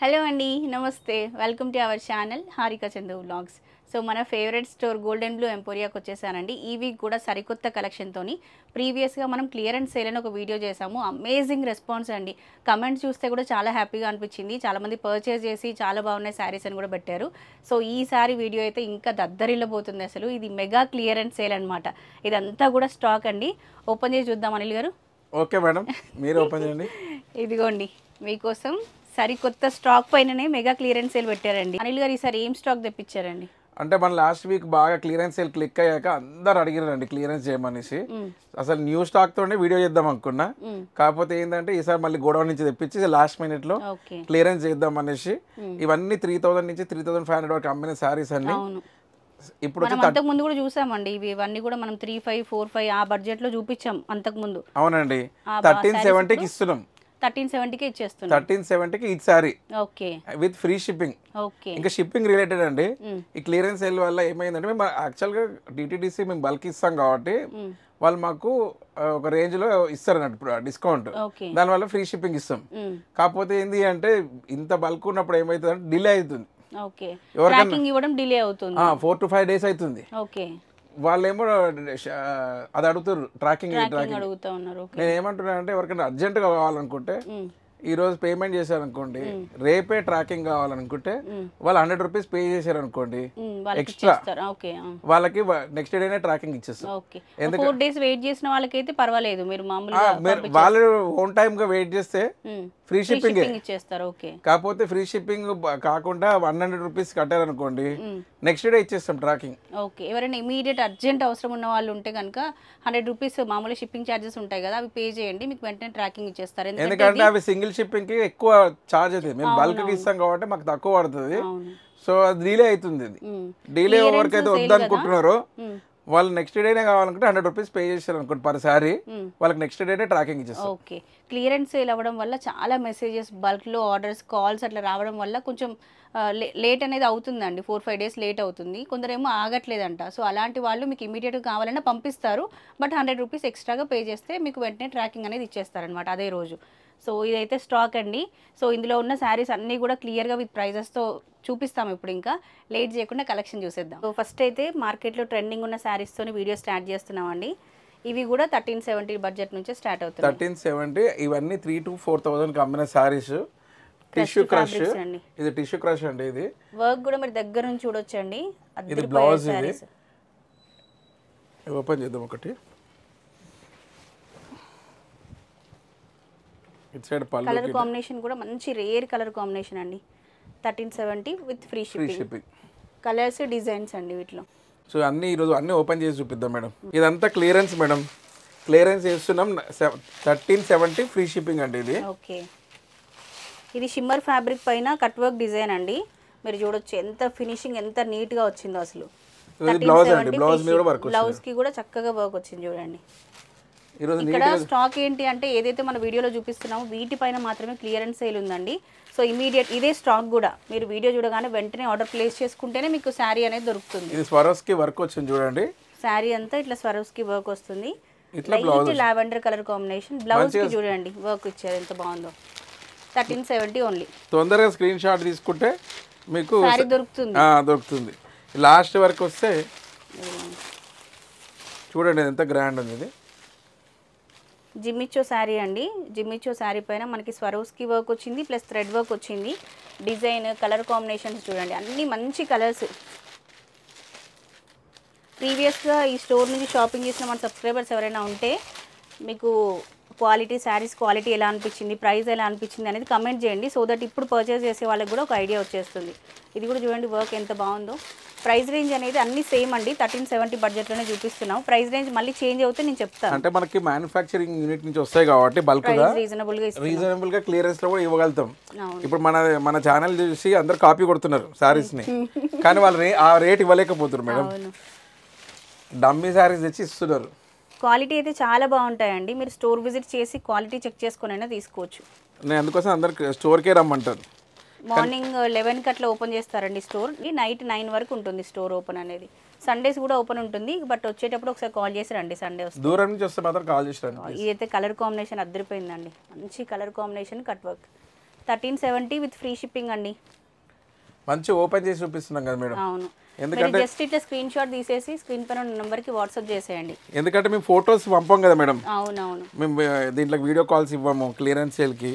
Hello అండి, నమస్తే. Welcome to our channel Harika Chandu vlogs. So మన ఫేవరెట్ స్టోర్ గోల్డెన్ బ్లూ ఎంపోరియాకి వచ్చేసానండి. ఈ వీక్ కూడా సరికొత్త కలెక్షన్తోని ప్రీవియస్గా మనం క్లియరెన్స్ సేల్ అని ఒక వీడియో చేసాము. అమేజింగ్ రెస్పాన్స్ అండి. కమెంట్స్ చూస్తే కూడా చాలా హ్యాపీగా అనిపించింది. చాలామంది పర్చేస్ చేసి చాలా బాగున్నాయి శారీస్ అని కూడా పెట్టారు. సో ఈసారి వీడియో అయితే ఇంకా దద్దరిల్లబోతుంది. అసలు ఇది మెగా క్లియరెన్స్ సేల్ అనమాట. ఇదంతా కూడా స్టాక్ అండి. ఓపెన్ చేసి చూద్దాం అనిల్ గారు. ఓకే మేడం, మీరు ఓపెన్ చేయండి. ఇదిగోండి మీకోసం సరికొత్త స్టాక్ పైననే మెగా క్లియరెన్స్ సేల్ పెట్టారండి. అనిల్ గారు ఈసారి ఏం స్టాక్ తెప్పించారండి? అంటే మన లాస్ట్ వీక్ బాగా క్లియరెన్స్ సేల్ క్లిక్ అయ్యాక అందరు అడిగినారండి క్లియరెన్స్ చేయమనేసి. అసలు న్యూ స్టాక్ తోనే వీడియో చేద్దాం అనుకున్నా, కాకపోతే ఏంటంటే ఈసారి మళ్ళీ గోడౌన్ నుంచి తెప్పించి లాస్ట్ మినిట్ లో క్లియరెన్స్ చేద్దాం అనేసి ఇవన్నీ 3000 నుంచి 3500 వరకు అమ్మిన శారీస్ అన్ని. ఇప్పుడు అంతకు ముందు కూడా చూసామండి, ఇవన్నీ కూడా మనం 3500, 4500 ఆ బడ్జెట్ లో చూపించాం అంతకు ముందు. అవునండి, 1370కి ఇస్తున్నాం. 1370కి ఇచ్చేస్తున్నాం. 1370కి ఈ sorry okay with free shipping. Okay, ఇంకా షిప్పింగ్ రిలేటెడ్ అండి. ఈ క్లియరెన్స్ సేల్ వల్ల ఏమైందంటే మేము యాక్చువల్గా డిటిడిసి మేము బల్క్ ఇస్తాం కాబట్టి వాళ్ళు మాకు ఒక రేంజ్ లో ఇస్తారు అన్నట్టు డిస్కౌంట్. దానివల్ల ఫ్రీ షిప్పింగ్ ఇస్తాం. కాకపోతే ఏంది అంటే ఇంత బల్క్ ఉన్నప్పుడు ఏమైతుంది అంటే డిలే అవుతుంది. ఇవ్వడం డిలే అవుతుంది. 4 to 5 days అవుతుంది. వాళ్ళేమో అది అడుగుతారు, ట్రాకింగ్ అడుగుతా ఉన్నారు. నేను ఏమంటున్నా అంటే ఎవరికైనా అర్జెంట్ గా కావాలనుకుంటే ఈ రోజు పేమెంట్ చేశారనుకోండి, రేపే ట్రాకింగ్ కావాలనుకుంటే వాళ్ళు 100 రూపీస్ పే చేశారనుకోండి ఎక్స్ట్రా, వాళ్ళకి నెక్స్ట్ డేనే ట్రాకింగ్ ఇచ్చేస్తారు. 4 days వెయిట్ చేసిన వాళ్ళకైతే పర్వాలేదు, మీరు మామూలుగా వాళ్ళు ఓన్ టైమ్ గా వెయిట్ చేస్తే ఫ్రీ షిప్పింగ్ ఇచ్చేస్తారు. కాకపోతే ఫ్రీ షిప్పింగ్ కాకుండా 100 రూపీస్ కట్టారనుకోండి నెక్స్ట్ డే ఇచ్చేస్తాం ట్రాకింగ్. ఓకే, ఎవరైనా ఇమీడియట్ అర్జెంట్ అవసరం ఉన్న వాళ్ళు ఉంటే కనుక 100 రూపీస్ మామూలు షిప్పింగ్ ఛార్జెస్ ఉంటాయి కదా, అవి పే చేయండి, మీకు వెంటనే ట్రాకింగ్ ఇచ్చేస్తారు. ఎందుకంటే అవి సింగిల్ షిప్పింగ్ కి ఎక్కువ చార్జ్ అవుతుంది. మేము బల్క్ కి ఇస్తాం కాబట్టి మాకు తక్కువ పడుతుంది. సో అది డిలే అవుతుంది. డిలే ఎవరికైతే వద్దనుకుంటున్నారో వాళ్ళు నెక్స్ట్ డేనే కావాలనుకుంటే 100 రూపీస్ పే చేశారు అనుకోండి పర్ సారీ, వాళ్ళకి నెక్స్ట్ డేనే ట్రాకింగ్ ఇచ్చేస్తారు. ఓకే, క్లియరెన్స్ సేల్ అవ్వడం వల్ల చాలా మెసేజెస్, బల్క్ లో ఆర్డర్స్, కాల్స్ అట్లా రావడం వల్ల కొంచెం లేట్ అనేది అవుతుందండి. 4-5 days లేట్ అవుతుంది. కొందరేమో ఆగట్లేదంట. సో అలాంటి వాళ్ళు మీకు ఇమీడియట్గా కావాలన్నా పంపిస్తారు, బట్ 100 రూపీస్ ఎక్స్ట్రాగా పే చేస్తే మీకు వెంటనే ట్రాకింగ్ అనేది ఇచ్చేస్తారనమాట అదే రోజు. సో ఇదైతే స్టాక్ అండి. సో ఇందులో ఉన్న శారీస్ అన్నీ కూడా క్లియర్గా విత్ ప్రైజెస్తో చూపిస్తాము. ఇప్పుడు ఇంకా లేట్ చేయకుండా కలెక్షన్ చూసేద్దాం. సో ఫస్ట్ అయితే మార్కెట్లో ట్రెండింగ్ ఉన్న శారీస్తో వీడియో స్టార్ట్ చేస్తున్నామండి. ఇవి కూడా 1370 బడ్జెట్ నుంచే స్టార్ట్ అవుతుంది. 1370 ఇవన్నీ 3,000 to 4,000 అమ్మిన శారీస్. టిష్యూ క్రష్ అండి, ఇది టిష్యూ క్రష్ అండి. ఇది వర్క్ కూడా మీరు దగ్గర నుంచి చూడొచ్చండి. ఇది బ్లౌజ్. ఇది ఓపెన్ చేద్దాం ఒకటి. కలర్ కాంబినేషన్ కూడా మంచి రేర్ కలర్ కాంబినేషన్ అండి. 1370 with free shipping. Colours, designs అండి వీటిలో. సో అన్ని ఈరోజు అన్ని ఓపెన్ చేసి చూపిద్దాం మేడం. ఇదంతా క్లియరెన్స్ మేడం, క్లియరెన్స్ చేస్తున్నాం. 1370 ఫ్రీ షిప్పింగ్ అండి ఇది. ఓకే, ఇది షిమ్మర్ ఫ్యాబ్రిక్ పైన కట్ వర్క్ డిజైన్ అండి. మీరు చూడొచ్చు ఎంత ఫినిషింగ్, ఎంత నీట్ గా వచ్చిందో అసలు. బ్లౌజ్ కి కూడా చక్కగా వర్క్ వచ్చింది చూడండి. ఇక్కడ స్టాక్ ఏంటి అంటే ఏదైతే మన వీడియోలో చూపిస్తున్నామో వీటిపైన మాత్రమే క్లియరెన్స్ సేల్ ఉందండి. సో ఇమీడియట్ ఇదే స్టాక్ కూడా మీరు వీడియో చూడగానే వెంటనే ఆర్డర్ ప్లేస్ చేసుకుంటేనే మీకు శారీ అనేది దొరుకుతుంది. ఇది స్వరోస్కి వర్క్ వచ్చింది చూడండి. శారీ అంతా ఇట్లా స్వరోస్కి వర్క్ వస్తుంది. Light lavender colour combination. Blouse కి చూడండి వర్క్ ఇచ్చారు ఎంత బాగుందో. 1370 ఓన్లీ. తొందరగా స్క్రీన్ షాట్ తీసుకుంటే మీకు శారీ దొరుకుతుంది. లాస్ట్ వరకు వస్తే చూడండి ఎంత గ్రాండ్ ఉంది. ఇది జిమ్మిచ్చో శారీ అండి. జిమ్మిచ్చో శారీ పైన మనకి స్వరోస్కి వర్క్ వచ్చింది, ప్లస్ థ్రెడ్ వర్క్ వచ్చింది. డిజైన్, కలర్ కాంబినేషన్స్ చూడండి, అన్ని మంచి కలర్స్. ప్రీవియస్గా ఈ స్టోర్ నుంచి షాపింగ్ చేసిన మన సబ్స్క్రైబర్స్ ఎవరైనా ఉంటే మీకు క్వాలిటీ, శారీస్ క్వాలిటీ ఎలా అనిపించింది, ప్రైస్ ఎలా అనిపించింది అనేది కమెంట్ చేయండి. సో దట్ ఇప్పుడు పర్చేస్ చేసే వాళ్ళకి కూడా ఒక ఐడియా వచ్చేస్తుంది. ఇది కూడా చూడండి వర్క్ ఎంత బాగుందో. ప్రైస్ రేంజ్ అనేది అన్ని సేమ్ అండి. 1370 బడ్జెట్లోనే చూపిస్తున్నాం. ప్రైస్ రేంజ్ మళ్ళీ చేంజ్ అవుతే నేను చెప్తాను. అంటే మనకి మ్యానుఫ్యాక్చరింగ్ యూనిట్ నుంచి వస్తాయి కాబట్టి బల్క్ గా రీజనబుల్ గా క్లియరెన్స్ లో కూడా ఇవ్వగలుగుతాం. ఇప్పుడు మన ఛానల్ చూసి అందరు కాపీ కొడుతున్నారు శారీస్ ని, కానీ వాళ్ళు ఆ రేట్ ఇవ్వలేకపోతున్నారు మేడం. డమ్మీ శారీస్ తెచ్చి ఇస్తున్నారు. క్వాలిటీ అయితే చాలా బాగుంటాయండి. మీరు స్టోర్ విజిట్ చేసి క్వాలిటీ చెక్ చేసుకుని అయినా తీసుకోవచ్చు. నేను అందుకోసం అందరు స్టోర్కే రమ్మంటారు. మార్నింగ్ 11కి అట్లా ఓపెన్ చేస్తారండి స్టోర్. నైట్ 9 వరకు ఉంటుంది స్టోర్ ఓపెన్ అనేది. సండేస్ కూడా ఓపెన్ ఉంటుంది, బట్ వచ్చేటప్పుడు ఒకసారి కాల్ చేసి రండి. సండే వస్తే దూరం నుంచి వస్తే మాత్రం కాల్ చేసి రండి. ఇదైతే కలర్ కాంబినేషన్ అద్దరిపోయిందండి. మంచి colour combination, cut work. 1370 with free shipping అండి. మంచి ఓపెన్ చేసి చూపిస్తున్నాం కదా మేడం. అవును, ఎందుకంటే జస్ట్ ఇట్లా స్క్రీన్ షాట్ తీసేసి స్క్రీన్ పైన ఉన్న నెంబర్కి వాట్సాప్ చేసేయండి. ఎందుకంటే మేము ఫొటోస్ పంపాం కదా మేడం. అవునవును, మేము దీంట్లో వీడియో కాల్స్ ఇవ్వము క్లియరెన్స్ సేల్కి.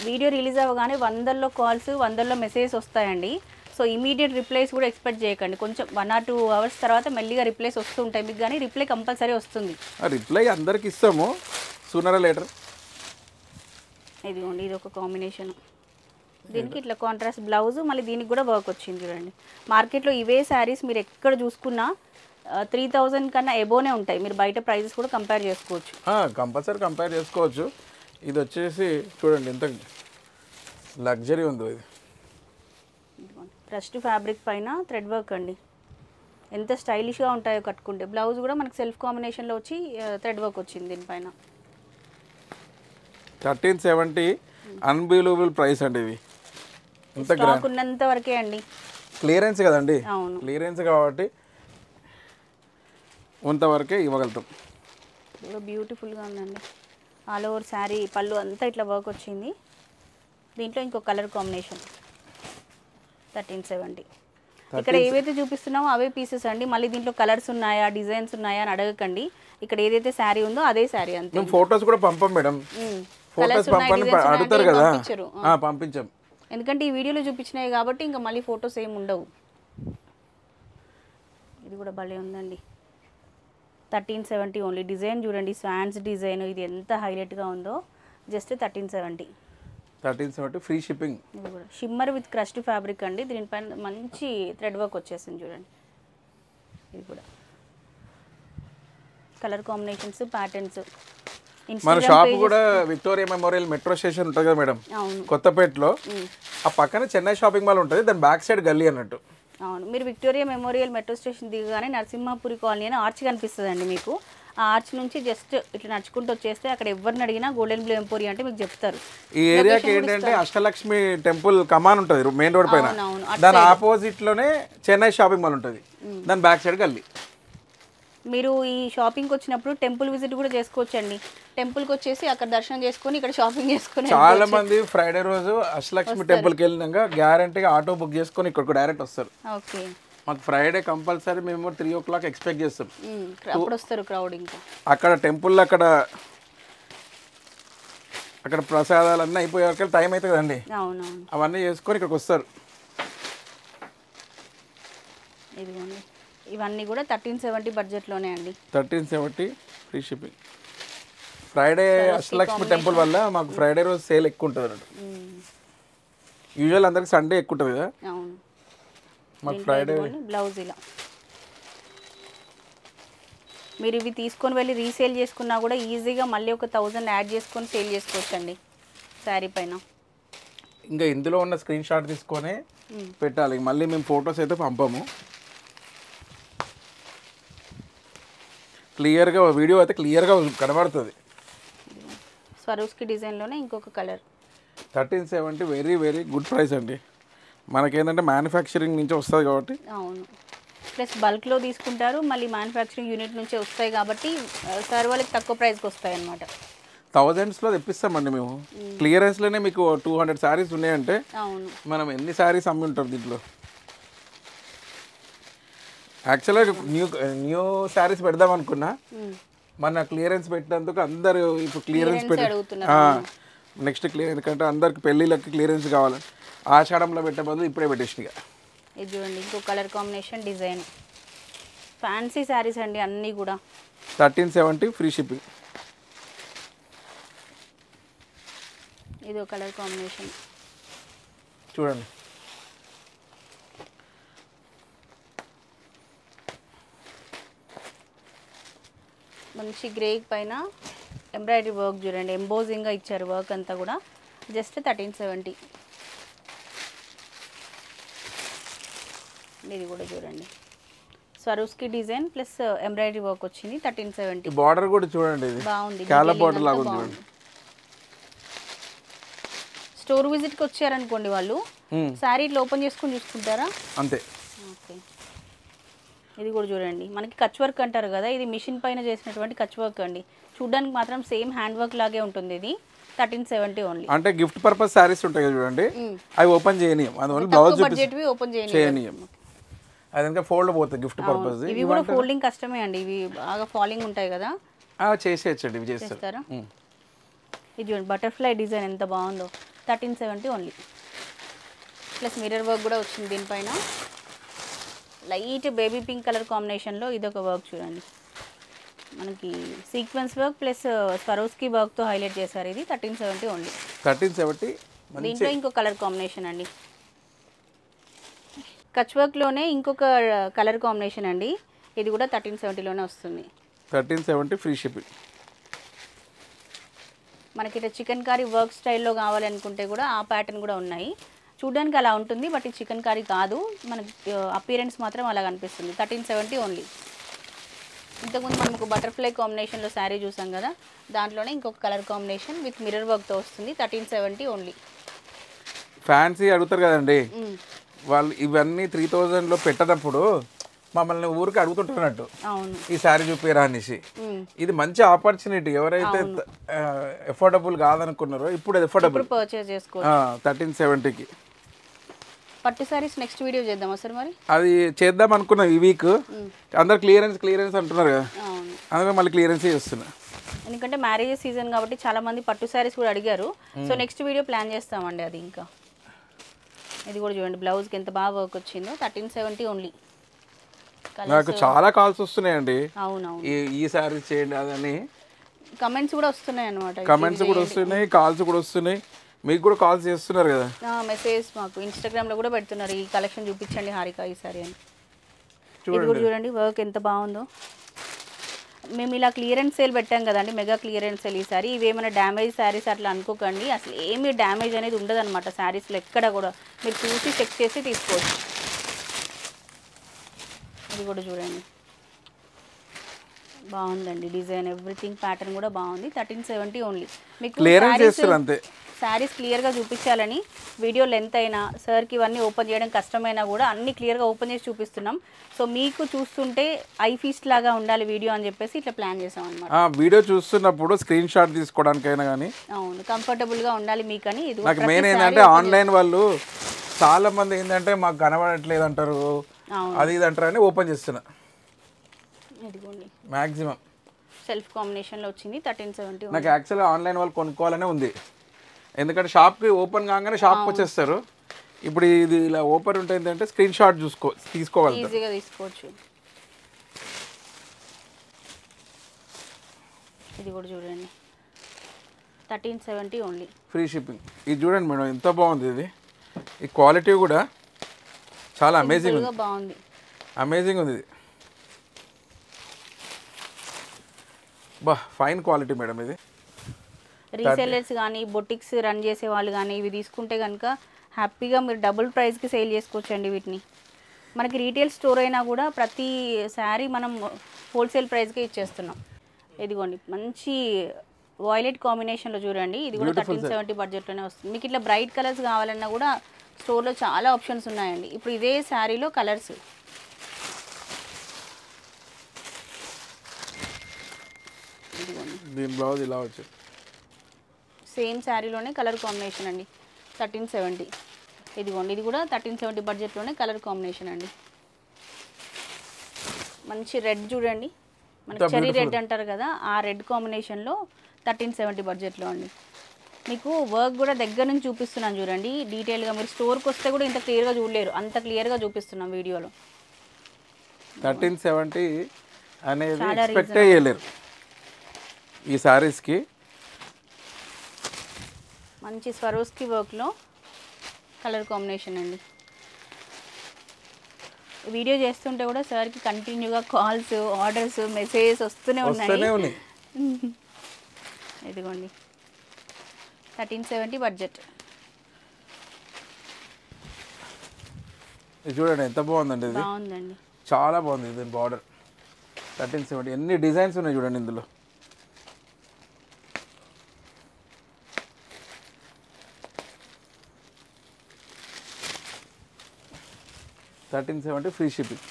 వీడియో రిలీజ్ అవ్వగానే 100లో కాల్స్ 100లో మెసేజెస్ వస్తాయండి. సో ఇమీడియట్ రిప్లైస్ కూడా ఎక్స్పెక్ట్ చేయకండి. కొంచెం 1 or 2 hours తర్వాత మెల్లిగా రిప్లైస్ వస్తూ ఉంటాయి మీకు, కానీ రిప్లై కంపల్సరీ వస్తుంది. రిప్లై అందరికి ఇస్తాము సూనర్ లేటర్. ఇదిగోండి, ఇది ఒక కాంబినేషన్. దీనికి ఇట్లా కాంట్రాస్ట్ బ్లౌజ్, మళ్ళీ దీనికి కూడా వర్క్ వచ్చింది చూడండి. మార్కెట్లో ఇవే శారీస్ మీరు ఎక్కడ చూసుకున్నా 3000 కన్నా ఎబోనే ఉంటాయి. మీరు బయట ప్రైజెస్ కూడా కంపేర్ చేసుకోవచ్చు. కంపల్సరీ కంపేర్ చేసుకోవచ్చు. ఇది వచ్చేసి చూడండి ఎంత లగ్జరీ ఉందో. ఇది క్రష్డ్ ఫ్యాబ్రిక్ పైన థ్రెడ్ వర్క్ అండి, ఎంత స్టైలిష్గా ఉంటాయో కట్టుకుంటే. బ్లౌజ్ కూడా మనకి సెల్ఫ్ కాంబినేషన్లో వచ్చి థ్రెడ్ వర్క్ వచ్చింది దీనిపైన. 1370 అన్బిలీవబుల్ ప్రైస్ అండి. ఇవి ఎంత స్టాక్ ఉన్నంత వరకే అండి. క్లియరెన్స్ కదండి. అవును, క్లియరెన్స్ కాబట్టి కొంతవరకే ఇవ్వగలుగుతాం. కూడా బ్యూటిఫుల్గా ఉందండి. ఆల్ ఓవర్ శారీ పళ్ళు అంతా ఇట్లా వర్క్ వచ్చింది. దీంట్లో ఇంకో కలర్ కాంబినేషన్ 1370. ఇక్కడ ఏవైతే చూపిస్తున్నామో అవే పీసెస్ అండి. మళ్ళీ దీంట్లో కలర్స్ ఉన్నాయా, డిజైన్స్ ఉన్నాయా అని అడగకండి. ఇక్కడ ఏదైతే శారీ ఉందో అదే శారీ అంతే. మేము ఫొటోస్ కూడా పంపం మేడం. ఫొటోస్ పంపని అడుగుతారు కదా, పంపించాం. ఎందుకంటే ఈ వీడియోలో చూపించినాయి కాబట్టి ఇంకా మళ్ళీ ఫొటోస్ ఏమి ఉండవు. ఇది కూడా భలే ఉందండి. 1370 ఓన్లీ. డిజైన్ చూడండి, స్వాన్స్ డిజైన్, ఇది ఎంత హైలైట్గా ఉందో. Just 1370 free shipping. ఇది కూడా షిమ్మర్ విత్ క్రష్డ్ ఫ్యాబ్రిక్ అండి. దీనిపైన మంచి థ్రెడ్ వర్క్ వచ్చేసింది చూడండి. ఇది కూడా కలర్ కాంబినేషన్స్, ప్యాటర్న్స్. మన షాప్ కూడా విక్టోరియా మెమోరియల్ మెట్రో స్టేషన్ ఉంటుంది కదా మేడం, కొత్తపేటలో. ఆ పక్కన చెన్నై షాపింగ్ మాల్ ఉంటుంది, దాని బ్యాక్ సైడ్ గల్లీ అన్నట్టు. అవును, మీరు విక్టోరియా మెమోరియల్ మెట్రో స్టేషన్ దిగగానే నరసింహపురి కాలనీ అని ఆర్చ్ కనిపిస్తుందండి మీకు. ఆ ఆర్చ్ నుంచి జస్ట్ ఇట్లా నడుచుకుంటూ వచ్చేస్తే అక్కడ ఎవరిని అడిగినా గోల్డెన్ బ్లూ ఎంపోరియా అంటే మీకు చెప్తారు. ఈ ఏరియాకి ఏంటంటే అష్టలక్ష్మి టెంపుల్ కమాన్ ఉంటుంది మెయిన్ రోడ్ పైన, దాని ఆపోజిట్ లోనే చెన్నై షాపింగ్ మాల్ ఉంటుంది, దాని బ్యాక్ సైడ్ గల్లీ. మీరు ఈ షాపింగ్కి వచ్చినప్పుడు టెంపుల్ విజిట్ కూడా చేసుకోవచ్చండి. టెంపుల్కి వచ్చేసి అక్కడ దర్శనం చేసుకొని ఇక్కడ షాపింగ్ చేసుకొని. చాలా మంది ఫ్రైడే రోజు అష్టలక్ష్మి టెంపుల్కి వెళ్ళినాక గ్యారంటీగా ఆటో బుక్ చేసుకొని ఇక్కడికి డైరెక్ట్ వస్తారు. ఓకే, మాకు ఫ్రైడే కంపల్సరీ మేము 3 o'clock ఎక్స్పెక్ట్ చేస్తాం. అప్పుడు వస్తారు క్రౌడ్. ఇంకా అక్కడ టెంపుల్ అక్కడ ప్రసాదాలు అన్నీ అయిపోయే వరకు టైం అవుతుంది కదండి. అవునవును, అవన్నీ చేసుకొని ఇక్కడికి వస్తారు. ఇదిగోండి, ఇవన్నీ కూడా 1370 బడ్జెట్లోనే అండి. 1370 free shipping. Friday Ashtalakshmi temple వల్ల మాకు ఫ్రైడే రోజు సేల్ ఎక్కువ ఉంటుంది అన్నట్టు. యూజువల్ అందరికి సండే ఎక్కువ ఉంటుంది కదా. అవును, మాకు ఫ్రైడే. బ్లౌజ్ ఇలా మీరు ఇవి తీసుకొని వెళ్ళి రీసేల్ చేసుకున్నా కూడా ఈజీగా మళ్ళీ ఒక 1000 యాడ్ చేసుకొని సేల్ చేసుకోవచ్చండి శారీ పైన. ఇంకా ఇందులో ఉన్న స్క్రీన్ షాట్ తీసుకొని పెట్టాలి, మళ్ళీ మేము ఫొటోస్ అయితే పంపాము. క్లియర్గా వీడియో అయితే క్లియర్గా కనబడుతుంది. స్వరూస్కి డిజైన్లోనే ఇంకొక colour. 1370 very very good price అండి. మనకేంటంటే మ్యానుఫ్యాక్చరింగ్ నుంచి వస్తుంది కాబట్టి. అవును, ప్లస్ బల్క్లో తీసుకుంటారు, మళ్ళీ మ్యానుఫ్యాక్చరింగ్ యూనిట్ నుంచే వస్తాయి కాబట్టి సార్ వాళ్ళకి తక్కువ ప్రైస్కి వస్తాయి అన్నమాట. థౌజండ్స్లో తెప్పిస్తామండి మేము. క్లియరెన్స్లోనే మీకు 200 శారీస్ ఉన్నాయంటే అవును, మనం ఎన్ని శారీస్ అమ్మి ఉంటాం దీంట్లో. యాక్చువల్గా న్యూ శారీస్ పెడదాం అనుకున్నా, మన క్లియరెన్స్ పెట్టినందుకు అందరూ ఇప్పుడు క్లియరెన్స్ నెక్స్ట్ క్లియర్, ఎందుకంటే అందరికి పెళ్ళిళ్ళకి క్లియరెన్స్ కావాలి. ఆషాఢంలో పెట్టే బదులు ఇప్పుడే పెట్టేసిగా. ఇది చూడండి, ఇంకో colour combination design. Fancy saris అండి అన్నీ కూడా. 1370 ఫ్రీ షిప్పింగ్. ఇది ఒక కలర్ కాంబినేషన్ చూడండి. మంచి గ్రే పైన ఎంబ్రాయిడరీ వర్క్ చూడండి, ఎంబోజింగ్గా ఇచ్చారు వర్క్ అంతా కూడా. జస్ట్ 1370. ఇది కూడా చూడండి, స్వరూస్కి డిజైన్ ప్లస్ ఎంబ్రాయిడరీ వర్క్ వచ్చింది. 1370. బార్డర్ కూడా చూడండి, ఇది బాగుంది, చాలా బార్డర్ లాగా ఉంది చూడండి. స్టోర్ విజిట్కి వచ్చారనుకోండి వాళ్ళు, శారీ ఇట్లా ఓపెన్ చేసుకొని చూసుకుంటారా అంతే. ఓకే, ఇది కూడా చూడండి, మనకి కచ్ వర్క్ అంటారు కదా, ఇది మిషన్ పైన చేసినటువంటి కచ్ వర్క్ అండి. చూడడానికి మాత్రం సేమ్ హ్యాండ్ వర్క్ లాగే ఉంటుంది. ఇది 1370 ఓన్లీ. అంటే గిఫ్ట్ పర్పస్ శారీస్ ఉంటాయి కదా చూడండి, అవి ఓపెన్ చేయనియం, అది ఓన్లీ బ్లౌజ్ బడ్జెట్వి ఓపెన్ చేయనియం. అది ఇంకా ఫోల్డ్ పోతుంది గిఫ్ట్ పర్పస్. ఇవి కూడా ఫోల్డింగ్ కష్టమే అండి, ఇవి బాగా ఫాలింగ్ ఉంటాయి కదా. చేసేయచ్చండి, ఇవి చేస్తారా. ఇది చూడండి బటర్ఫ్లై డిజైన్ ఎంత బాగుందో, 1370 ఓన్లీ. ప్లస్ మిర్రర్ వర్క్ కూడా వచ్చింది దీనిపైన, లైట్ బేబీ పింక్ కలర్ కాంబినేషన్లో ఇదొక వర్క్ చూడండి, మనకి సీక్వెన్స్ వర్క్ ప్లస్ స్వరోస్కి వర్క్తో హైలైట్ చేశారు. ఇది 1370 ఓన్లీ. 1370. దీంట్లో ఇంకో కలర్ కాంబినేషన్ అండి, కచ్ వర్క్లోనే ఇంకొక కలర్ కాంబినేషన్ అండి, ఇది కూడా 1370లోనే వస్తుంది. 1370 ఫ్రీ షిప్పింగ్. మనకి ఇట్లా చికెన్ కర్రీ వర్క్ స్టైల్లో కావాలనుకుంటే కూడా ఆ ప్యాటర్న్ కూడా ఉన్నాయి. చూడడానికి అలా ఉంటుంది, బట్ ఇది చికెన్ కర్రీ కాదు, మనకి అపియరెన్స్ మాత్రం అలా కనిపిస్తుంది. 1370 ఓన్లీ. ఇంతకుముందు మనం ఒక బటర్ఫ్లై కాంబినేషన్లో శారీ చూసాం కదా, దాంట్లోనే ఇంకొక కలర్ కాంబినేషన్ విత్ మిర్రర్ వర్క్తో వస్తుంది. 1370 ఓన్లీ. ఫ్యాన్సీ అడుగుతారు కదండి వాళ్ళు, ఇవన్నీ 3000లో పెట్టినప్పుడు మమ్మల్ని ఊరికి అడుగుతుంటున్నట్టు ఈ శారీ చూపిరా అనేసి. ఇది మంచి ఆపర్చునిటీ, ఎవరైతే ఎఫోర్డబుల్ కాదనుకున్నారో ఇప్పుడు ఎఫోర్డబుల్ పర్చేస్ చేసుకోవచ్చు 1370కి. పట్టు సారీస్ నెక్స్ట్ వీడియో చేద్దామా సార్? మరి అది చేద్దాం అనుకున్నాం ఈ వీక్, అందరు క్లియరెన్స్ అంటున్నారు కదా, అందుకే మళ్ళీ క్లియరెన్స్ చేస్తున్నా. ఎందుకంటే మ్యారేజ్ సీజన్ కాబట్టి చాలా మంది పట్టు సారీస్ కూడా అడిగారు. సో నెక్స్ట్ వీడియో ప్లాన్ చేస్తామండి అది. ఇంకా ఇది కూడా చూడండి, బ్లౌజ్కి ఎంత బాగా వర్క్ వచ్చిందో. 1370 ఓన్లీ. నాకు చాలా కాల్స్ వస్తున్నాయండి, అవునవును, ఈ సారీ చేయండి అదని. కమెంట్స్ కూడా వస్తున్నాయి అన్నమాట, కమెంట్స్ కూడా వస్తున్నాయి, కాల్స్ కూడా వస్తున్నాయి. మీకు కూడా కాల్స్ చేస్తున్నారు కదా, మెసేజ్ మాకు ఇన్స్టాగ్రామ్లో కూడా పెడుతున్నారు, ఈ కలెక్షన్ చూపించండి హారిక ఈ సారీ అని. ఇది కూడా చూడండి వర్క్ ఎంత బాగుందో. మేము ఇలా క్లియరెన్స్ సేల్ పెట్టాం కదండి, మెగా క్లియరెన్స్ సేల్ ఈసారి. ఇవి ఏమైనా డ్యామేజ్ శారీస్ అట్లా అనుకోకండి, అసలు ఏమీ డ్యామేజ్ అనేది ఉండదు అనమాట శారీస్లో ఎక్కడ కూడా. మీరు చూసి చెక్ చేసి తీసుకోవచ్చు. ఇది కూడా చూడండి బాగుందండి, డిజైన్ ఎవ్రీథింగ్ ప్యాటర్న్ కూడా బాగుంది. 1370 ఓన్లీ. మీకు శారీస్ క్లియర్గా చూపించాలని వీడియో లెంత్ అయినా సార్కి ఇవన్నీ ఓపెన్ చేయడం కష్టమైనా కూడా అన్ని క్లియర్గా ఓపెన్ చేసి చూపిస్తున్నాం. సో మీకు చూస్తుంటే ఐ ఫీస్ట్ లాగా ఉండాలి వీడియో అని చెప్పేసి ఇట్లా ప్లాన్ చేసాం అనమాట. వీడియో చూస్తున్నప్పుడు స్క్రీన్ షాట్ తీసుకోవడానికైనా కానీ అవును కంఫర్టబుల్గా ఉండాలి మీకని. ఇది నాకు మెయిన్ ఏంటంటే ఆన్లైన్ వాళ్ళు చాలా మంది ఏంటంటే మాకు కనబడట్లేదు అంటారు, అది ఇది అంటారు అని ఓపెన్ చేస్తున్నా. ఇదిగోండి మ్యాక్సిమం సెల్ఫ్ కాంబినేషన్లో వచ్చింది 1370. నాకు యాక్చువల్గా ఆన్లైన్ వాళ్ళు కొనుక్కోవాలనే ఉంది, ఎందుకంటే షాప్కి ఓపెన్ కాగానే షాప్కి వచ్చేస్తారు. ఇప్పుడు ఇది ఇలా ఓపెన్ ఉంటే ఏంటంటే స్క్రీన్ షాట్ తీసుకోగలుగుతారు, ఈజీగా తీసుకోవచ్చు. ఇది కూడా చూడండి 1370 ఓన్లీ. Free shipping. ఇది చూడండి మేడం ఎంత బాగుంది, ఇది ఈ క్వాలిటీ కూడా చాలా అమేజింగ్ బాగుంది, అమేజింగ్ ఉంది. ఇది బా ఫైన్ క్వాలిటీ మేడం. ఇది రీసెల్లర్స్ కానీ బొటిక్స్ రన్ చేసే వాళ్ళు కానీ ఇవి తీసుకుంటే కనుక హ్యాపీగా మీరు డబుల్ ప్రైస్కి సేల్ చేసుకోవచ్చు అండి వీటిని. మనకి రీటైల్ స్టోర్ అయినా కూడా ప్రతి శారీ మనం హోల్సేల్ ప్రైస్కే ఇచ్చేస్తున్నాం. ఇదిగోండి మంచి వాయిలెట్ కాంబినేషన్లో చూడండి, ఇది కూడా 1370 బడ్జెట్లోనే వస్తుంది. మీకు ఇట్లా బ్రైట్ కలర్స్ కావాలన్నా కూడా స్టోర్లో చాలా ఆప్షన్స్ ఉన్నాయండి. ఇప్పుడు ఇదే శారీలో కలర్స్ దీని బ్లౌజ్ ఇలా వచ్చింది, సేమ్ శారీలోనే కలర్ కాంబినేషన్ అండి 1370. ఇదిగోండి ఇది కూడా 1370 బడ్జెట్లోనే కలర్ కాంబినేషన్ అండి. మంచి రెడ్ చూడండి, మనకి చెరీ రెడ్ అంటారు కదా, ఆ రెడ్ కాంబినేషన్లో 1370 బడ్జెట్లో అండి. మీకు వర్క్ కూడా దగ్గర నుంచి చూపిస్తున్నాను చూడండి డీటెయిల్గా. మీరు స్టోర్కి వస్తే కూడా ఇంత క్లియర్గా చూడలేరు, అంత క్లియర్గా చూపిస్తున్నాం వీడియోలో. 1370 అనేది ఎక్స్పెక్ట్ చేయలేరు ఈ శారీస్కి. మంచి స్వరోస్కి వర్క్లో కలర్ కాంబినేషన్ అండి. వీడియో చేస్తుంటే కూడా సార్కి కంటిన్యూగా కాల్స్ ఆర్డర్స్ మెసేజెస్ వస్తూనే ఉన్నాయి. ఇదిగోండి 1370 బడ్జెట్. ఇది చూడండి ఎంత బాగుందండి, ఇది బాగుందండి చాలా బాగుంది. ఇది బార్డర్ 1370 ఎన్ని డిజైన్స్ ఉన్నాయి చూడండి ఇందులో. $1370 ఫ్రీ షిప్పింగ్.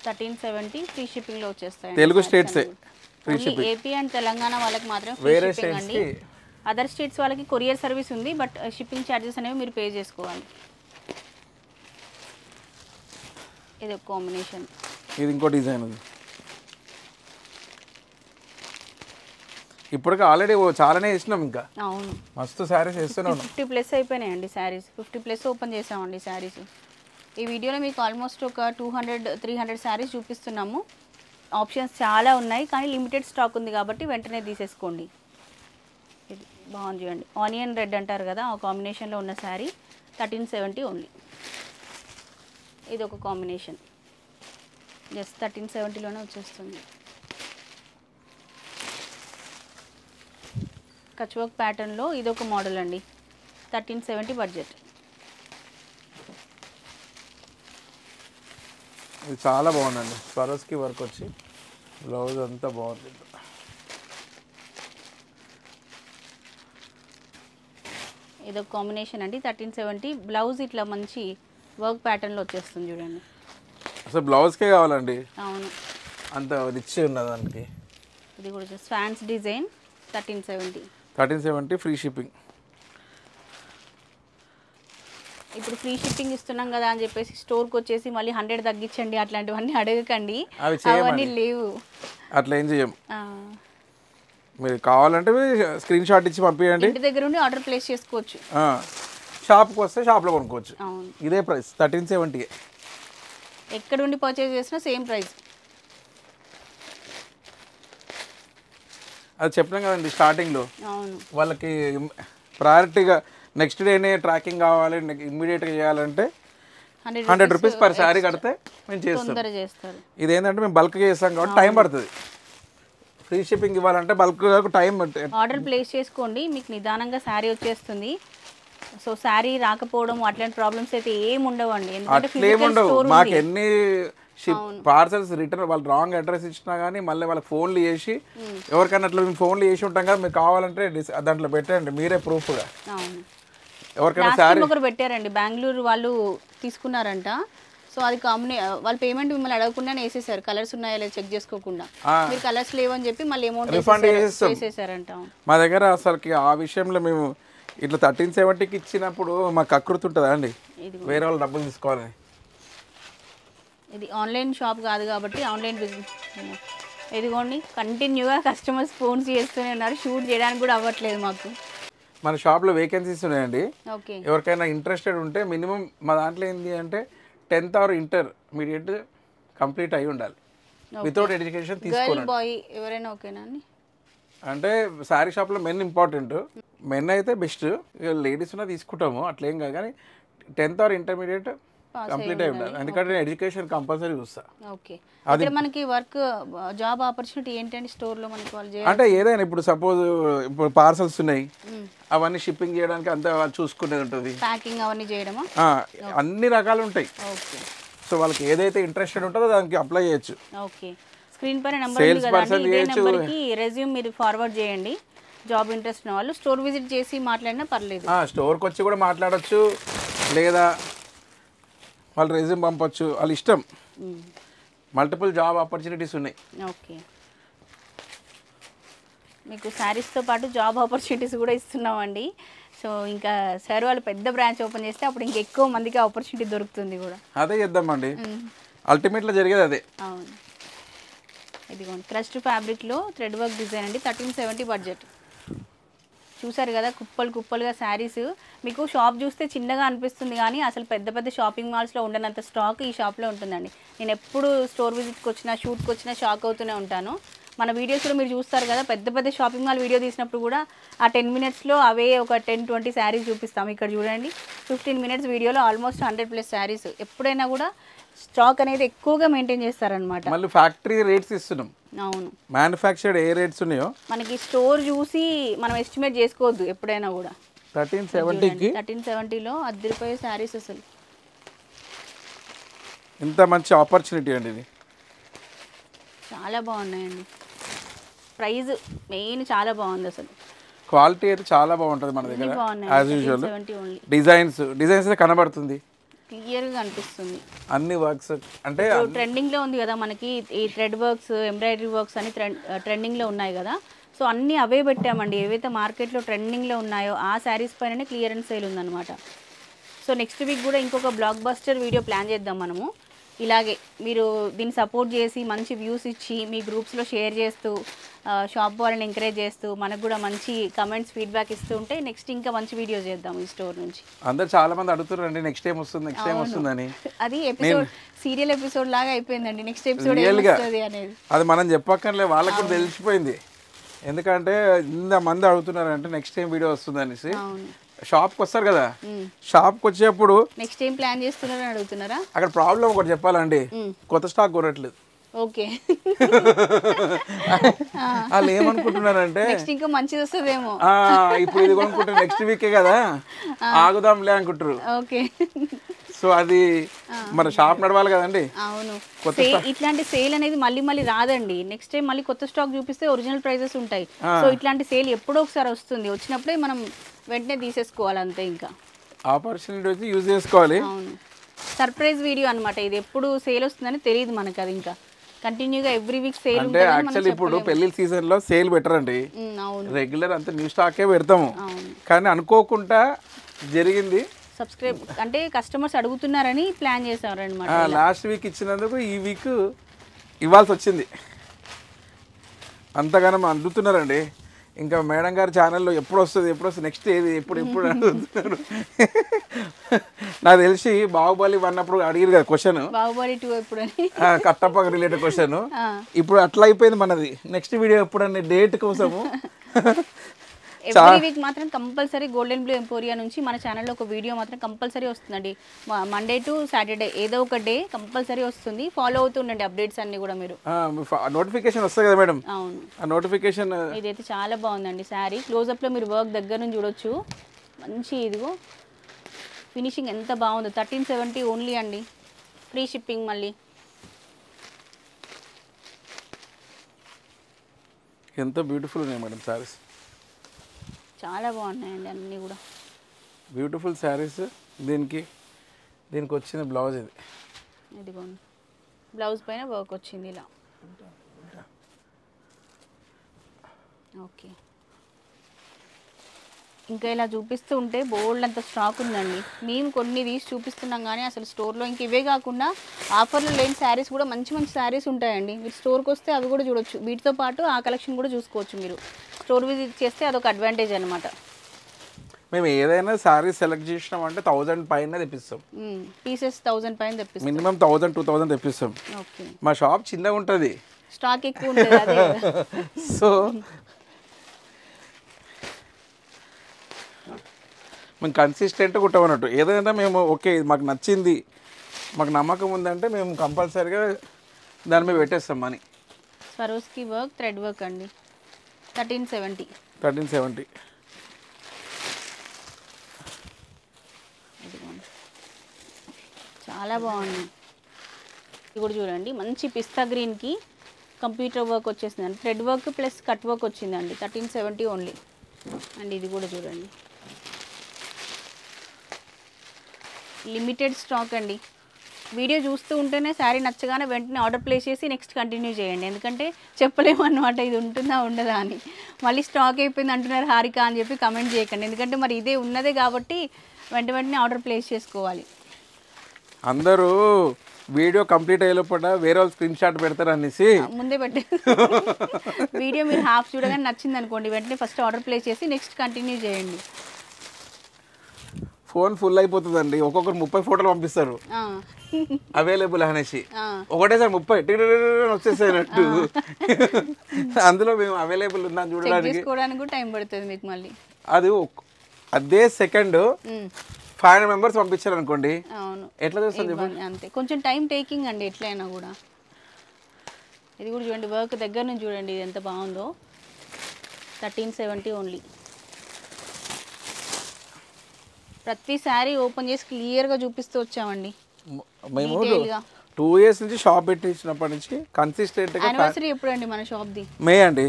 1370 ఫ్రీ షిప్పింగ్ లో వచ్చేస్తాయి. Telugu states free shipping. AP and Telangana వాళ్ళకి మాత్రం వేరే స్టేట్స్ కి అదర్ స్టేట్స్ వాళ్ళకి కొరియర్ సర్వీస్ ఉంది, బట్ షిప్పింగ్ ఛార్జెస్ అనేవి మీరు పే చేసుకోవాలి. ఇది ఒక కాంబినేషన్. ఇది ఇంకో డిజైన్ ఉంది. ఇప్పటికి ఆల్రెడీ చాలానే వేసినాం, ఇంకా అవును మస్తు శారీస్ వేస్తున్నాం. 50+ అయిపోయినాయండి శారీస్. 50+ ఓపెన్ చేసామండి శారీస్. ఈ వీడియోలో మీకు ఆల్మోస్ట్ ఒక 200-300 శారీస్ చూపిస్తున్నాము. ఆప్షన్స్ చాలా ఉన్నాయి, కానీ లిమిటెడ్ స్టాక్ ఉంది కాబట్టి వెంటనే తీసేసుకోండి. ఇది బాగుంది చూడండి, ఆనియన్ రెడ్ అంటారు కదా, ఆ కాంబినేషన్లో ఉన్న శారీ 1370 ఓన్లీ. ఇది ఒక కాంబినేషన్, జస్ట్ 1370లోనే వచ్చేస్తుంది. కచ్ వర్క్ ప్యాటర్న్లో ఇది ఒక మోడల్ అండి, 1370 బడ్జెట్. ఇది చాలా బాగుందండి, స్వరస్కి వర్క్ వచ్చి బ్లౌజ్ అంతా బాగుంది. ఇది ఒక కాంబినేషన్ అండి, 1370. బ్లౌజ్ ఇట్లా మంచి వర్క్ ప్యాటర్న్లో వచ్చేస్తుంది చూడండి. అసలు బ్లౌజ్కే కావాలండి, అవును అంత రిచ్ ఉన్నది దానికి. ఇది కూడా స్వాన్స్ డిజైన్ 1370 ఫ్రీ షిప్పింగ్. ఇప్పుడు ఫ్రీ షిప్పింగ్ ఇస్తున్నాం కదా అని చెప్పేసి స్టోర్కి వచ్చేసి మళ్ళీ 100 తగ్గించండి అట్లాంటివన్నీ అడగకండి, అవన్నీ లేవు. అట్లా ఏం చేయం. మీరు కావాలంటే స్క్రీన్ షాట్ ఇచ్చి పంపించండి, ఇంటి దగ్గర ఉండి ఆర్డర్ ప్లేస్ చేసుకోవచ్చు. షాప్కి వస్తే షాప్లో కొనుక్కోవచ్చు. అవును, ఇదే ప్రైస్ 1370. ఎక్కడ ఉండి పర్చేజ్ చేసినా సేమ్ ప్రైస్. అది చెప్పినాం కదండి స్టార్టింగ్లో, అవును వాళ్ళకి ప్రయారిటీగా నెక్స్ట్ డేనే ట్రాకింగ్ కావాలి, ఇమ్మీడియట్గా చేయాలంటే 100 రూపీస్ పర్ శారీ కడితే మేము చేస్తాం. ఇదేంటంటే మేము బల్క్గా చేస్తాం కాబట్టి టైం పడుతుంది. ఫ్రీ షిప్పింగ్ ఇవ్వాలంటే బల్క్ టైం. ఆర్డర్ ప్లేస్ చేసుకోండి, మీకు నిదానంగా శారీ వచ్చేస్తుంది. సో శారీ రాకపోవడం అట్లాంటి ప్రాబ్లమ్స్ అయితే ఏమి ఉండవండి, ఎందుకంటే ఫిజికల్ స్టోర్ మాకు ఎన్ని పార్సల్స్ రిటర్న్ వాళ్ళు రాంగ్ అడ్రస్ ఇచ్చినా కానీ మళ్ళీ వాళ్ళకి ఫోన్లు చేసి ఎవరికైనా అట్లా మేము ఫోన్లు చేసి ఉంటాం కదా, మీకు కావాలంటే దాంట్లో పెట్టండి మీరే ప్రూఫ్గా. ఎవరికైనా శారీ ఒకరు పెట్టారండి, బెంగళూరు వాళ్ళు తీసుకున్నారంట. సో అది వాళ్ళ పేమెంట్ మిమ్మల్ని అడగకుండానే వేసేసారు, కలర్స్ ఉన్నాయో లేదో చెక్ చేసుకోకుండా. మీరు కలర్స్ లేవని చెప్పి మళ్ళీ అమౌంట్ రిఫండ్ చేసేసారంట. మా దగ్గర అసలుకి ఆ విషయంలో మేము ఇట్లా 1370కి ఇచ్చినప్పుడు మాకు అకృతి ఉంటుందా అండి, వేరే వాళ్ళు డబ్బులు తీసుకోవాలని. ఇది ఆన్లైన్ షాప్ కాదు కాబట్టి ఆన్లైన్ బిజినెస్. ఇదిగోండి కంటిన్యూగా కస్టమర్స్ ఫోన్స్ చేస్తూనే ఉన్నారు, షూట్ చేయడానికి కూడా అవ్వట్లేదు మాకు. మన షాప్లో వేకెన్సీస్ ఉన్నాయండి, ఓకే ఎవరికైనా ఇంట్రెస్టెడ్ ఉంటే మినిమం మా దాంట్లో ఏంటి అంటే 10th or ఇంటర్మీడియట్ కంప్లీట్ అయి ఉండాలి, వితౌట్ ఎడ్యుకేషన్ తీసుకోవాలి. బాయ్ ఎవరైనా ఓకేనా అండి? అంటే శారీ షాప్లో మెన్ ఇంపార్టెంట్, మెన్ అయితే బెస్ట్, లేడీస్ ఉన్నా తీసుకుంటాము అట్లేం కాదు, కానీ 10th or ఇంటర్మీడియట్ కంప్లీట్ అయి ఉండాలి, ఎందుకంటే నేను ఎడ్యుకేషన్ కంపల్సరీ చూస్తా. ఓకే, ఇక్కడ మనకి వర్క్ జాబ్ ఆపర్చునిటీ ఏంటంటే స్టోర్లో మనకి వాళ్ళు అంటే ఏదైనా ఇప్పుడు సపోజ్ ఇప్పుడు పార్సల్స్ ఉన్నాయి, అవన్నీ షిప్పింగ్ చేయడానికి అంతా వాళ్ళు చూసుకునేది ఉంటుంది, ప్యాకింగ్ అవన్నీ చేయడమా, అన్ని రకాలు ఉంటాయి. ఓకే, సో వాళ్ళకి ఏదైతే ఇంట్రెస్టెడ్ ఉంటుందో దానికి అప్లై చేయొచ్చు. ఓకే, స్క్రీన్ పైన నెంబర్ ఉంది కదా, ఇదే నెంబర్కి రెజ్యూమ్ మీరు ఫార్వర్డ్ చేయండి. జాబ్ ఇంట్రెస్ట్ ఉన్న వాళ్ళు స్టోర్ విజిట్ చేసి మాట్లాడినా పర్లేదు, స్టోర్కి వచ్చి కూడా మాట్లాడచ్చు, లేదా వాళ్ళు రెజ్యూమ్ పంపొచ్చు, వాళ్ళ ఇష్టం. మల్టిపుల్ జాబ్ ఆపర్చునిటీస్ ఉన్నాయి. ఓకే, మీకు శారీస్తో పాటు జాబ్ ఆపర్చునిటీస్ కూడా ఇస్తున్నామండి. సో ఇంకా సార్ వాళ్ళు పెద్ద బ్రాంచ్ ఓపెన్ చేస్తే అప్పుడు ఇంకా ఎక్కువ మందికి ఆపర్చునిటీ దొరుకుతుంది కూడా. అదే చేద్దామండి, అల్టిమేట్లో జరిగేది అదే. అవును, ఇదిగోండి క్రస్ట్ ఫ్యాబ్రిక్లో థ్రెడ్ వర్క్ డిజైన్ అండి, 1370 బడ్జెట్. చూసారు కదా కుప్పలు కుప్పలుగా శారీస్. మీకు షాప్ చూస్తే చిన్నగా అనిపిస్తుంది కానీ అసలు పెద్ద పెద్ద షాపింగ్ మాల్స్లో ఉండనంత స్టాక్ ఈ షాప్లో ఉంటుందండి. నేను ఎప్పుడు స్టోర్ విజిట్కి వచ్చినా షూట్కి వచ్చినా షాక్ అవుతూనే ఉంటాను. మన వీడియోస్లో మీరు చూస్తారు కదా, పెద్ద పెద్ద షాపింగ్ మాల్ వీడియో తీసినప్పుడు కూడా ఆ 10 మినిట్స్లో అవే ఒక 10-20 శారీస్ చూపిస్తాము. ఇక్కడ చూడండి 15 మినిట్స్ వీడియోలో ఆల్మోస్ట్ 100+ శారీస్. ఎప్పుడైనా కూడా స్టాక్ అనేది ఎక్కువగా మెయింటైన్ చేస్తారనమాట. మళ్ళీ ఫ్యాక్టరీ రేట్స్ ఇస్తున్నాం. అవును, మ్యానుఫ్యాక్చర్డ్ ఏ రేట్స్ ఉన్నాయో మనకి స్టోర్ చూసి మనం ఎస్టిమేట్ చేసుకోవద్దు ఎప్పుడైనా కూడా. 1370కి 1370లో అద్దరిపోయే శారీస్. అసలు ఇంత మంచి ఆపర్చునిటీ అండి ఇది, చాలా బాగున్నాయండి. ప్రైస్ మెయిన్ చాలా బాగుంది, అసలు క్వాలిటీ అయితే చాలా బాగుంటుంది మన దగ్గర. యాజ్ యూజువల్ డిజైన్స్ కనబడుతుంది, క్లియర్గా అనిపిస్తుంది. అన్ని వర్క్స్ అంటే ట్రెండింగ్లో ఉంది కదా మనకి ఈ థ్రెడ్ వర్క్స్, ఎంబ్రాయిడరీ వర్క్స్ అని ట్రెండింగ్లో ఉన్నాయి కదా. సో అన్నీ అవే పెట్టామండి, ఏవైతే మార్కెట్లో ట్రెండింగ్లో ఉన్నాయో ఆ శారీస్ పైననే క్లియరెన్స్ సేల్ ఉందన్నమాట. సో నెక్స్ట్ వీక్ కూడా ఇంకొక బ్లాక్ బస్టర్ వీడియో ప్లాన్ చేద్దాం మనము. ఇలాగే మీరు దీన్ని సపోర్ట్ చేసి మంచి వ్యూస్ ఇచ్చి మీ గ్రూప్స్లో షేర్ చేస్తూ షాప్ వాళ్ళని ఎంకరేజ్ చేస్తూ మనకు కూడా మంచి కమెంట్స్ ఫీడ్బ్యాక్ ఇస్తూ ఉంటే నెక్స్ట్ ఇంకా మంచి వీడియో చేద్దాం ఈ స్టోర్ నుంచి. అందరు చాలా మంది అడుగుతారండి నెక్స్ట్ టైం వస్తుంది, నెక్స్ట్ టైం వస్తుందని. అది ఎపిసోడ్ సీరియల్ ఎపిసోడ్ లాగా అయిపోయిందండి, నెక్స్ట్ ఎపిసోడ్ ఏమొస్తుంది అనేది. అది మనం చెప్పక్కర్లే, వాళ్ళకు కూడా తెలిసిపోయింది. ఎందుకంటే ఇంత మంది అడుగుతున్నారంటే నెక్స్ట్ టైం వీడియో వస్తుంది అనేసి. షాప్కి వస్తారు కదా, షాప్కి వచ్చేప్పుడు నెక్స్ట్ టైం ప్లాన్ చేస్తున్నారని అడుగుతున్నారా? అక్కడ ప్రాబ్లం ఒకటి చెప్పాలండి, కొత్త స్టాక్ కొనట్లేదు. ఓకే, వాళ్ళు ఏమనుకుంటున్నారంటే నెక్స్ట్ ఇంకా మంచిది వస్తుందేమో, ఇప్పుడు ఇది కొనుక్కుంటారు నెక్స్ట్ వీకే కదా ఆగుదాంలే అనుకుంటారు. ఓకే, సో అది మన షాప్ నడవాలి కదండి. అవును, ఇట్లాంటి సేల్ అనేది మళ్ళీ మళ్ళీ రాదండి. నెక్స్ట్ టైం మళ్ళీ కొత్త స్టాక్ చూపిస్తే ఒరిజినల్ ప్రైజెస్ ఉంటాయి. సో ఇట్లాంటి సేల్ ఎప్పుడో ఒకసారి వస్తుంది, వచ్చినప్పుడే మనం వెంటనే తీసేసుకోవాలి అంతే. ఇంకా ఆపర్చునిటీ వచ్చి యూజ్ చేసుకోవాలి. అవును, సర్ప్రైజ్ వీడియో అనమాట ఇది, ఎప్పుడు సేల్ వస్తుందని తెలియదు మనకు. అది ఇంకా కంటిన్యూగా ఎవ్రీ వీక్ సేల్ అంటే యాక్చువల్లీ ఇప్పుడు పెళ్లి సీజన్ లో సేల్ పెట్టరండి, రెగ్యులర్ అంతా న్యూ స్టాకే పెడతాము. కానీ అనుకోకుండా జరిగింది, సబ్స్క్రైబ్ అంటే కస్టమర్స్ అడుగుతున్నారని ప్లాన్ చేసారు అనమాట. లాస్ట్ వీక్ ఇచ్చినందుకు ఈ వీక్ ఇవ్వాల్సి వచ్చింది. అంతగానో అడుగుతున్నారండి. ఇంకా మేడం గారి ఛానల్లో ఎప్పుడు వస్తుంది నెక్స్ట్ ఏది ఎప్పుడు అడుగుతున్నారు. నాకు తెలిసి బాహుబలి 1 అప్పుడు అడిగారు కదా క్వశ్చన్, బాహుబలి 2 ఎప్పుడు అని, కట్టప్పకి రిలేటెడ్ క్వశ్చన్. ఇప్పుడు అట్లా అయిపోయింది మనది, నెక్స్ట్ వీడియో ఎప్పుడు అనే డేట్ కోసము. ఎవ్రీ వీక్ మాత్రం కంపల్సరీ గోల్డెన్ బ్లూ ఎంపోరియా నుంచి మన ఛానల్లో ఒక వీడియో మాత్రం కంపల్సరీ వస్తుందండి. మండే టు సాటర్డే ఏదో ఒక డే కంపల్సరీ వస్తుంది. ఫాలో అవుతుండండి అప్డేట్స్ అన్ని కూడా. మీరు నోటిఫికేషన్ వస్తుంది కదా మేడం? అవును, ఆ నోటిఫికేషన్. ఇదైతే చాలా బాగుందండి శారీ. క్లోజప్లో మీరు వర్క్ దగ్గర నుంచి చూడొచ్చు. మంచి ఇదిగో ఫినిషింగ్ ఎంత బాగుందో. 1370 ఓన్లీ అండి, ఫ్రీ షిప్పింగ్. మళ్ళీ ఎంత బ్యూటిఫుల్ ఉన్నాయి మేడం శారీస్, చాలా బాగున్నాయండి అన్నీ కూడా బ్యూటిఫుల్ శారీస్. దీనికి వచ్చిన బ్లౌజ్ ఇది, ఇదిగోండి బ్లౌజ్ పైన వర్క్ వచ్చింది ఇలా. ఓకే, ఇంకా ఇలా చూపిస్తూ ఉంటే బోల్డ్ అంత స్టాక్ ఉందండి. మేము కొన్ని తీసి చూపిస్తున్నాం కానీ అసలు స్టోర్లో ఇంక ఇవే కాకుండా ఆఫర్లు లేని శారీస్ కూడా మంచి మంచి శారీస్ ఉంటాయండి. మీరు స్టోర్కి వస్తే అవి కూడా చూడొచ్చు, వీటితో పాటు ఆ కలెక్షన్ కూడా చూసుకోవచ్చు. మీరు స్టోర్ విజిట్ చేస్తే అదొక అడ్వాంటేజ్ అనమాట. మేము ఏదైనా శారీ సెలెక్ట్ చేసినాం అంటే 1000 పైన తెప్పిస్తాం. పీసెస్ 1000 పైన తెప్పిస్తాం, మినిమం 1000-2000 తెప్పిస్తాం. ఓకే, మా షాప్ చిన్నగా ఉంటుంది, స్టాక్ ఎక్కువ ఉంటుంది అదే. సో మేము కన్సిస్టెంట్గా ఉంటామన్నట్టు. ఏదైనా మేము ఓకే ఇది మాకు నచ్చింది, మాకు నమ్మకం ఉందంటే మేము కంపల్సరీగా దాని మీద పెట్టేస్తాం money. Swarovski work thread work అండి, 1370. చాలా బాగుంది. ఇది కూడా చూడండి, మంచి పిస్తా గ్రీన్కి కంప్యూటర్ వర్క్ వచ్చేసిందండి. Thread work plus cut work వచ్చిందండి, 1370 ఓన్లీ. అండ్ ఇది కూడా చూడండి, లిమిటెడ్ స్టాక్ అండి. వీడియో చూస్తూ ఉంటేనే శారీ నచ్చగానే వెంటనే ఆర్డర్ ప్లేస్ చేసి నెక్స్ట్ కంటిన్యూ చేయండి. ఎందుకంటే చెప్పలేము అన్నమాట ఇది ఉంటుందా ఉండదా అని. మళ్ళీ స్టాక్ అయిపోయింది అంటున్నారు హారిక అని చెప్పి కమెంట్ చేయకండి, ఎందుకంటే మరి ఇదే ఉన్నదే కాబట్టి వెంటనే ఆర్డర్ ప్లేస్ చేసుకోవాలి. అందరూ వీడియో కంప్లీట్ అయ్యేలోపల వేరే వాళ్ళు స్క్రీన్ షాట్ పెడతారు అనేసి ముందే పెట్టే వీడియో మీరు హాఫ్ చూడగానే నచ్చింది అనుకోండి, వెంటనే ఫస్ట్ ఆర్డర్ ప్లేస్ చేసి నెక్స్ట్ కంటిన్యూ చేయండి. ఫోన్ ఫుల్ అయిపోతుందండి, ఒక్కొక్కరు 30 ఫోటోలు పంపిస్తారు అవైలబుల్ అనేసి. ఒకటేసారి 30 వచ్చేసాయినట్టు. అందులో మేము అవైలబుల్ ఉందని చూడడానికి టైం పడుతుంది మీకు. మళ్ళీ అది అదే సెకండ్ 500 మెంబర్స్ పంపించారు అనుకోండి, ఎట్లా చూస్తాను చెప్పండి. అంతే, కొంచెం టైం టేకింగ్ అండి ఎట్లయినా కూడా. ఇది కూడా చూడండి, వర్క్ దగ్గర నుంచి చూడండి ఇది ఎంత బాగుందో. 1370 ఓన్లీ. ప్రతి శారీ ఓపెన్ చేసి క్లియర్గా చూపిస్తూ వచ్చామండి. మేము 2 years నుంచి షాప్ పెట్టించినప్పటి నుంచి కన్సిస్టెంట్గా. యానివర్సరీ ఎప్పుడండి మన షాప్ది? మే అండి,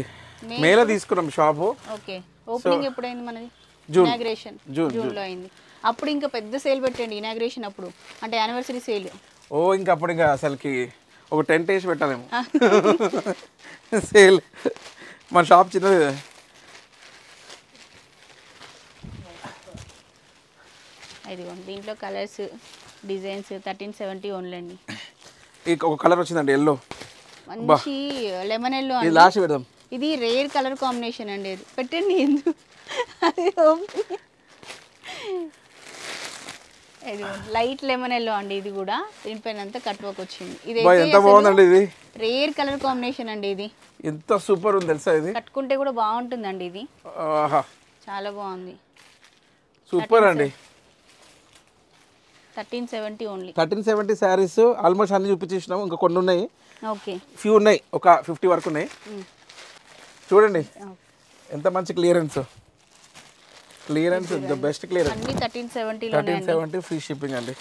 మేలో తీసుకున్నాం షాపు. ఓకే, ఓపెనింగ్ ఎప్పుడైంది మనది? ఇనాగ్రేషన్ జూన్లో అయింది. అప్పుడు ఇంకా పెద్ద సేల్ పెట్టండి ఇనాగ్రేషన్ అప్పుడు, అంటే యానివర్సరీ సేల్. ఓ ఇంకా అప్పుడు ఇంకా అసలుకి ఒక 10 days పెట్టాలేమో సేల్. మన షాప్ చిన్నది. ఇదిగోండి దీంట్లో కలర్స్ డిజైన్స్ 1370 ఓన్లీ అండి. ఒక కలర్ వచ్చిందండి ఎల్లో, మంచి లెమన్ ఎల్లో ఇది లాస్ట్ పెడదాం. ఇది రేర్ కలర్ కాంబినేషన్ అండి. ఇది పెట్టండి ఎందుకు ఇది లైట్ లెమన్ ఎల్లో అండి. ఇది కూడా దీనిపైన అంతా కట్ వర్క్ వచ్చింది. ఇది ఎంత బాగుందండి, ఇది రేర్ కలర్ కాంబినేషన్ అండి. ఇది ఎంత సూపర్ ఉంది తెలుసా, ఇది కట్టుకుంటే కూడా బాగుంటుందండి. ఇది చాలా బాగుంది, సూపర్ అండి. 1370 ఓన్లీ. 1370 శారీస్ ఆల్మోస్ట్ అన్ని చూపించేసినాము, ఇంకా కొన్ని ఉన్నాయి, ఓకే ఫ్యూ ఉన్నాయి, ఒక 50 వరకు ఉన్నాయి. చూడండి ఎంత మంచి క్లియరెన్స్, ద బెస్ట్ క్లియరెన్స్. అన్ని 1370 1370 ఫ్రీ షిప్పింగ్ అండి.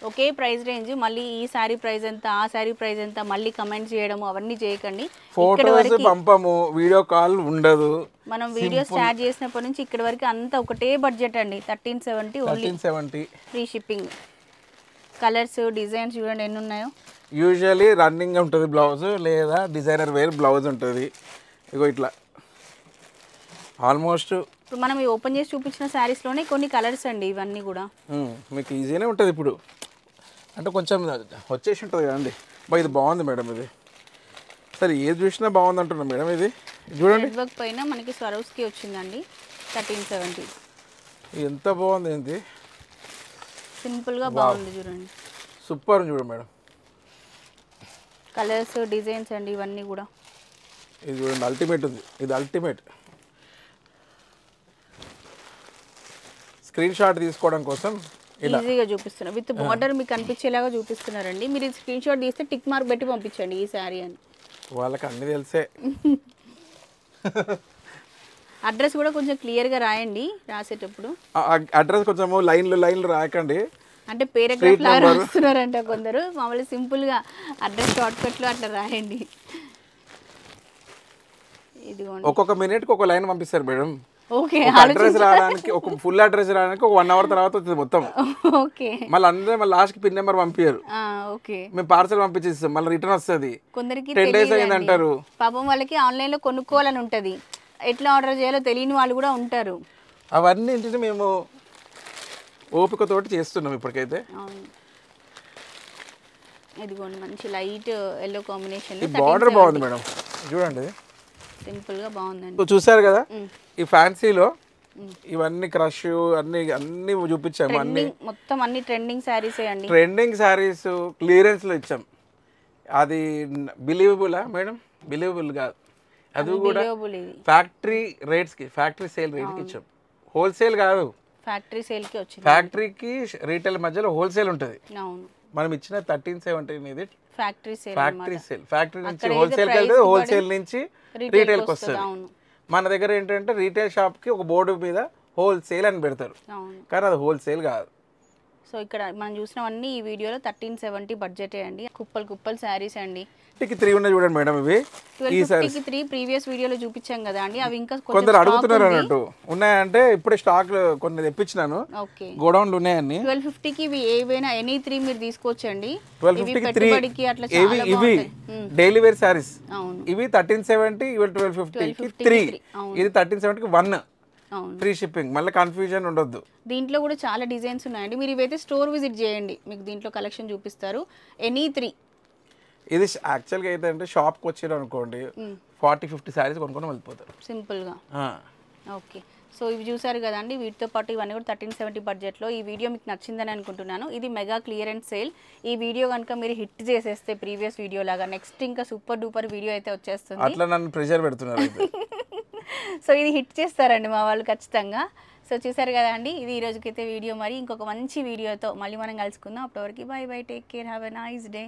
ఒకే ప్రైస్ రేంజ్. మళ్ళీ ఈ సారీ ప్రైస్ ఎంత, ఆ సారీ ప్రైస్ ఎంత, మళ్ళీ కమెంట్ చేయడం అవన్నీ చేయకండి. ఫోటోస్ పంపము, వీడియో కాల్ ఉండదు. మనం వీడియో స్టార్ట్ చేసినప్పటి నుంచి ఇక్కడ వరకు అంతా ఒకటే బడ్జెట్ అండి. 1370 only, 1370 free shipping. Colours designs చూడండి ఎన్ని ఉన్నాయో. యూజువల్లీ రన్నింగ్ ఉంటుంది బ్లౌజ్, లేదా డిజైనర్ వేర్ బ్లౌజ్ ఉంటుంది. ఇగో ఇట్లా ఆల్మోస్ట్ ఇప్పుడు మనం ఓపెన్ చేసి చూపించిన శారీస్లోనే కొన్ని కలర్స్ అండి. ఇవన్నీ కూడా మీకు ఈజీనే ఉంటుంది. ఇప్పుడు అంటే కొంచెం వచ్చేసి ఉంటుంది కదండి. ఇది బాగుంది మేడం, ఇది సరే ఏది చూసినా బాగుంది అంటున్నా మేడం. ఇది చూడండి వర్క్ పైన మనకి స్వరోస్కి వచ్చిందండి. 1370 ఎంత బాగుంది, ఏంటి సింపుల్గా బాగుంది చూడండి. సూపర్ చూడండి మేడం. కలర్స్ డిజైన్స్ అండి ఇవన్నీ కూడా. ఇది చూడండి అల్టిమేట్ ఉంది, ఇది అల్టిమేట్. స్క్రీన్ షాట్ తీసుకోవడం కోసం ఈజీగా చూపిస్తున్నారు. విత్ బార్డర్ మీకు కనిపించేలాగా చూపిస్తున్నారండి. మీరు స్క్రీన్ షాట్ తీస్తే టిక్ మార్క్ పెట్టి పంపించండి ఈ శారీ అని. వాళ్ళకి అన్ని తెలిసే. అడ్రస్ కూడా కొంచెం క్లియర్గా రాయండి రాసేటప్పుడు. అడ్రస్ కొంచెము లైన్లు రాయకండి, అంటే పేరాగ్రాఫ్ లాగా రాస్తున్నారంట కొందరు. మామూలు సింపుల్గా అడ్రస్ షార్ట్కట్లో అట్లా రాయండి. ఇదిగోండి ఒక్కొక్క మినిట్కి ఒక లైన్ పంపిస్తారు మేడం. ఓకే, అడ్రస్ రావడానికి ఒక ఫుల్ అడ్రస్ రావడానికి ఒక 1 అవర్ తర్వాత వస్తుంది మొత్తం. ఓకే, మళ్ళీ అందరూ మళ్ళీ లాస్ట్కి పిన్ నెంబర్ పంపించారు. ఓకే, మేము పార్సల్ పంపించేస్తాం, మళ్ళీ రిటర్న్ వస్తుంది. కొందరికి 10 days అయింది అంటారు. పాపం వాళ్ళకి ఆన్లైన్లో కొనుక్కోవాలని ఉంటుంది, ఎట్లా ఆర్డర్ చేయాలో తెలియని వాళ్ళు కూడా ఉంటారు. అవన్నీ ఏంటంటే మేము ఓపికతోటి చేస్తున్నాం ఇప్పటికైతే. ఇదిగోండి మంచి లైట్ ఎల్లో కాంబినేషన్. బార్డర్ బాగుంది మేడం, చూడండి సింపుల్ గా బాగుందండి. చూసారు కదా ఈ ఫ్యాన్సీలో ఇవన్నీ క్రష్ అన్ని చూపించాము. అన్ని మొత్తం అన్ని ట్రెండింగ్ శారీస్ అండి. ట్రెండింగ్ శారీస్ క్లియరెన్స్ లో ఇచ్చాం. అది బిలీవబులా మేడం? బిలీవబుల్ కాదు, అది కూడా ఫ్యాక్టరీ రేట్స్ కి, ఫ్యాక్టరీ సేల్ రేట్ కి ఇచ్చాం. హోల్సేల్ కాదు, ఫ్యాక్టరీ సేల్ కి వచ్చింది. ఫ్యాక్టరీకి రీటైల్ మధ్యలో హోల్సేల్ ఉంటుంది. అవును, మనం ఇచ్చిన 1370 ఇది ఫ్యాక్టరీ సేల్. ఫ్యాక్టరీ నుంచి హోల్సేల్ కి వెళ్తే హోల్సేల్ నుంచి రీటైల్ కి వస్తుంది. మన దగ్గర ఏంటంటే రీటైల్ షాప్ కి ఒక బోర్డు మీద హోల్సేల్ అని పెడతారు, కానీ అది హోల్సేల్ కాదు. సో ఇక్కడ మనం చూసినవన్నీ ఈ వీడియోలో 1370 బడ్జెటే అండి. కుప్పలు శారీస్ అండి. 3 ఉన్నాయి చూడండి మేడం. ఇవి 1253 ప్రీవియస్ వీడియోలో చూపించాం కదా అండి. అవి ఇంకా కొందరు అడుగుతున్నారు అన్నట్టు. ఉన్నాయంటే ఇప్పుడే స్టాక్ కొన్ని తెప్పించినాను, గోడౌన్లు ఉన్నాయని. 1250కి ఇవి ఏవైనా ఎనీ 3 మీరు తీసుకోవచ్చండి. 1250కి అట్లా ఇవి డైలీ వేర్ సారీస్. ఇవి 1370, ఇవి 1250కి 3. ఇది 1370కి 1 ఫ్రీ షిప్పింగ్. మళ్ళీ కన్ఫ్యూజన్ ఉండొద్దు. దీంట్లో కూడా చాలా డిజైన్స్ ఉన్నాయండి. మీరు ఇవైతే స్టోర్ విజిట్ చేయండి, మీకు దీంట్లో కలెక్షన్ చూపిస్తారు. ఎనీ 3 ఇది యాక్చువల్గా అయితే అంటే షాప్కి వచ్చారు అనుకోండి 40-50 శారీస్ కొనుక్కొని వెళ్ళిపోతారు సింపుల్గా. ఓకే, సో ఇవి చూసారు కదండి. వీటితో పాటు ఇవన్నీ కూడా 1370 బడ్జెట్లో. ఈ వీడియో మీకు నచ్చిందని అనుకుంటున్నాను. ఇది మెగా క్లియరెన్స్ సేల్. ఈ వీడియో కనుక మీరు హిట్ చేసేస్తే ప్రీవియస్ వీడియో లాగా నెక్స్ట్ ఇంకా సూపర్ డూపర్ వీడియో అయితే వచ్చేస్తుంది. అట్లా నన్ను ప్రెషర్ పెడుతున్నారు. సో ఇది హిట్ చేస్తారండి మా వాళ్ళు ఖచ్చితంగా. సో చూసారు కదా అండి, ఇది ఈ రోజుకైతే వీడియో. మరి ఇంకొక మంచి వీడియోతో మళ్ళీ మనం కలుసుకుందాం. అప్పటివరకు by by, take care, have a nice day.